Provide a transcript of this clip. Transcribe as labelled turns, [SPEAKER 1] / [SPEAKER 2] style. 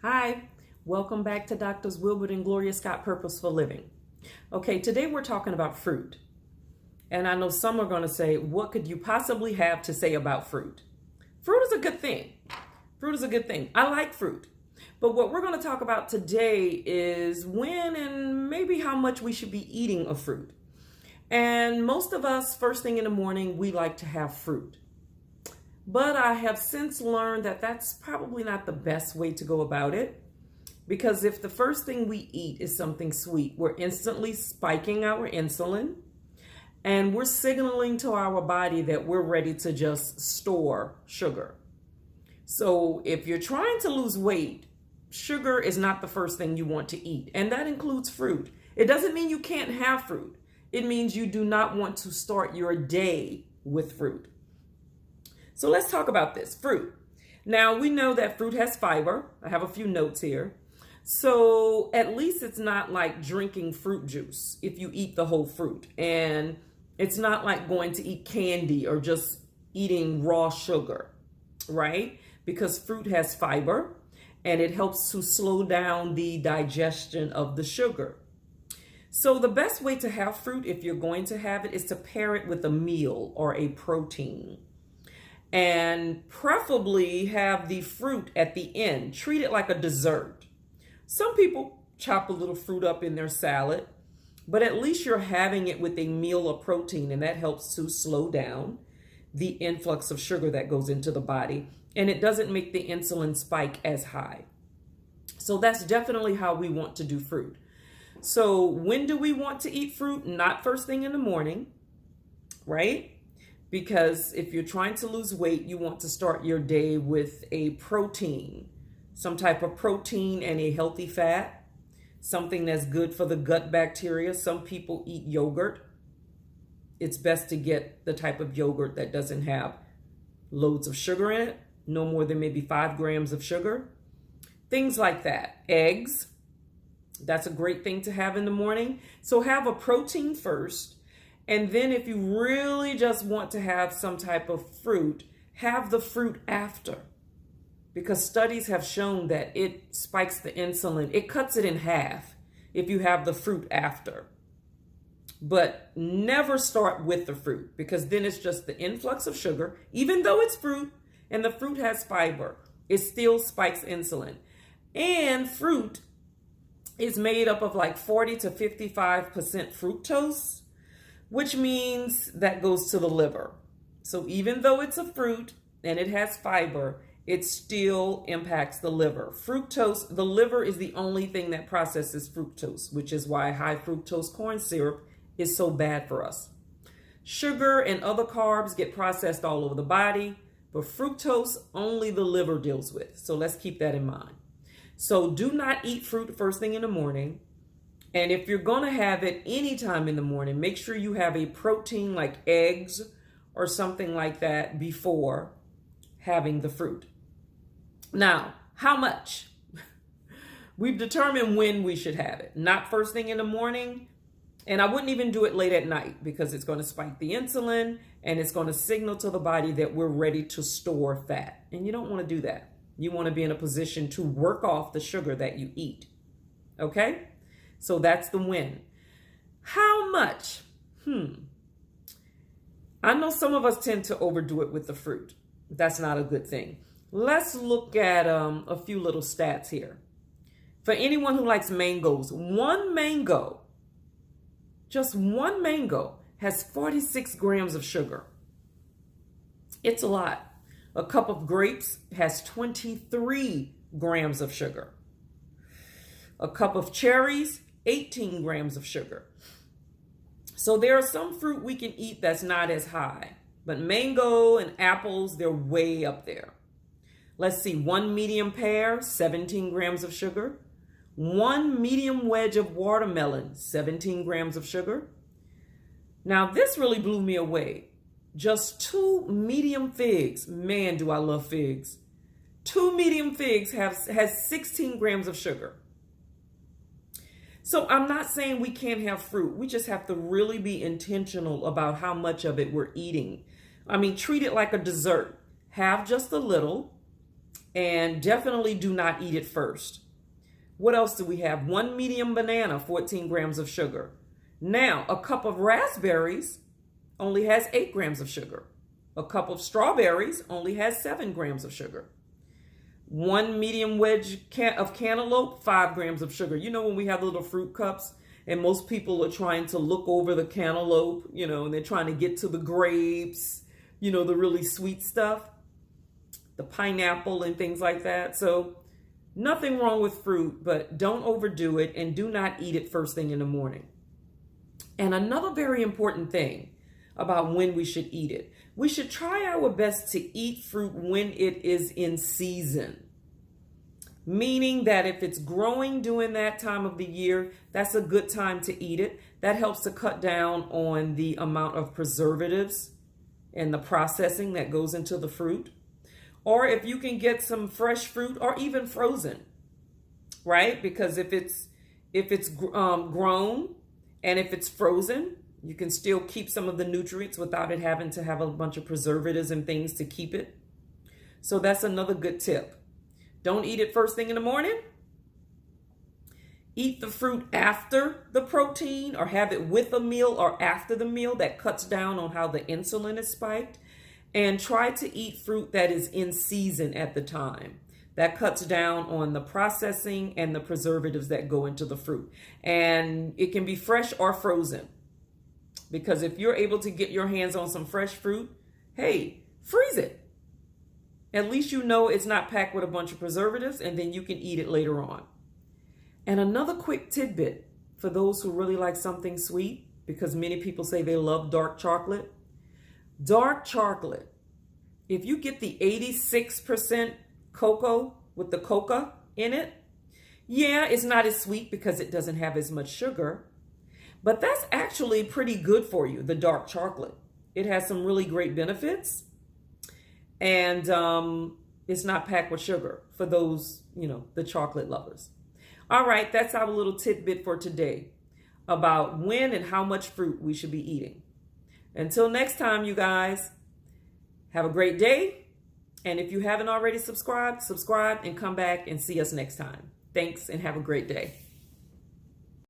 [SPEAKER 1] Hi, welcome back to Doctors Wilbert and Gloria Scott Purposeful Living. Okay, today we're talking about fruit. And I know some are going to say, what could you possibly have to say about fruit? Fruit is a good thing. Fruit is a good thing. I like fruit. But what we're going to talk about today is when and maybe how much we should be eating of fruit. And most of us, first thing in the morning, we like to have fruit. But I have since learned that that's probably not the best way to go about it. Because if the first thing we eat is something sweet, we're instantly spiking our insulin and we're signaling to our body that we're ready to just store sugar. So if you're trying to lose weight, sugar is not the first thing you want to eat. And that includes fruit. It doesn't mean you can't have fruit. It means you do not want to start your day with fruit. So let's talk about this, fruit. Now we know that fruit has fiber. I have a few notes here. So at least it's not like drinking fruit juice if you eat the whole fruit. And it's not like going to eat candy or just eating raw sugar, right? Because fruit has fiber and it helps to slow down the digestion of the sugar. So the best way to have fruit, if you're going to have it, is to pair it with a meal or a protein. And preferably have the fruit at the end. Treat it like a dessert. Some people chop a little fruit up in their salad, but at least you're having it with a meal of protein, and that helps to slow down the influx of sugar that goes into the body, and it doesn't make the insulin spike as high. So that's definitely how we want to do fruit. So when do we want to eat fruit? Not first thing in the morning, right? Because if you're trying to lose weight, you want to start your day with a protein, some type of protein and a healthy fat, something that's good for the gut bacteria. Some people eat yogurt. It's best to get the type of yogurt that doesn't have loads of sugar in it, no more than maybe 5 grams of sugar. Things like that. Eggs, that's a great thing to have in the morning. So have a protein first. And then if you really just want to have some type of fruit, have the fruit after. Because studies have shown that it spikes the insulin. It cuts it in half if you have the fruit after. But never start with the fruit, because then it's just the influx of sugar. Even though it's fruit and the fruit has fiber, it still spikes insulin. And fruit is made up of like 40 to 55% fructose, which means that goes to the liver. So even though it's a fruit and it has fiber, it still impacts the liver. Fructose, the liver is the only thing that processes fructose, which is why high fructose corn syrup is so bad for us. Sugar and other carbs get processed all over the body, but fructose only the liver deals with. So let's keep that in mind. So do not eat fruit first thing in the morning. And if you're going to have it anytime in the morning, make sure you have a protein like eggs or something like that before having the fruit. Now, how much? We've determined when we should have it. Not first thing in the morning. And I wouldn't even do it late at night, because it's going to spike the insulin and it's going to signal to the body that we're ready to store fat. And you don't want to do that. You want to be in a position to work off the sugar that you eat. Okay? So that's the when. How much? I know some of us tend to overdo it with the fruit. That's not a good thing. Let's look at a few little stats here. For anyone who likes mangoes, just one mango has 46 grams of sugar. It's a lot. A cup of grapes has 23 grams of sugar. A cup of cherries, 18 grams of sugar. So there are some fruit we can eat that's not as high, but mango and apples, they're way up there. Let's see, one medium pear, 17 grams of sugar. One medium wedge of watermelon, 17 grams of sugar. Now this really blew me away. Just 2 medium figs. Man, do I love figs. 2 medium figs has 16 grams of sugar. So I'm not saying we can't have fruit. We just have to really be intentional about how much of it we're eating. I mean, treat it like a dessert. Have just a little And definitely do not eat it first. What else do we have? 1 medium banana, 14 grams of sugar. Now, a cup of raspberries only has 8 grams of sugar. A cup of strawberries only has 7 grams of sugar. 1 medium wedge of cantaloupe, 5 grams of sugar. You know when we have little fruit cups and most people are trying to look over the cantaloupe, and they're trying to get to the grapes, the really sweet stuff, the pineapple and things like that. So nothing wrong with fruit, but don't overdo it and do not eat it first thing in the morning. And another very important thing about when we should eat it. We should try our best to eat fruit when it is in season. Meaning that if it's growing during that time of the year, that's a good time to eat it. That helps to cut down on the amount of preservatives and the processing that goes into the fruit. Or if you can get some fresh fruit or even frozen, right? Because if it's grown and if it's frozen, you can still keep some of the nutrients without it having to have a bunch of preservatives and things to keep it. So that's another good tip. Don't eat it first thing in the morning. Eat the fruit after the protein or have it with a meal or after the meal. That cuts down on how the insulin is spiked. And try to eat fruit that is in season at the time. That cuts down on the processing and the preservatives that go into the fruit. And it can be fresh or frozen. Because if you're able to get your hands on some fresh fruit, hey, freeze it. At least you know it's not packed with a bunch of preservatives, and then you can eat it later on. And another quick tidbit for those who really like something sweet, because many people say they love dark chocolate. Dark chocolate, if you get the 86% cocoa with the coca in it, yeah, it's not as sweet because it doesn't have as much sugar. But that's actually pretty good for you, the dark chocolate. It has some really great benefits. And it's not packed with sugar for those, the chocolate lovers. All right, that's our little tidbit for today about when and how much fruit we should be eating. Until next time, you guys, have a great day. And if you haven't already subscribed and come back and see us next time. Thanks and have a great day.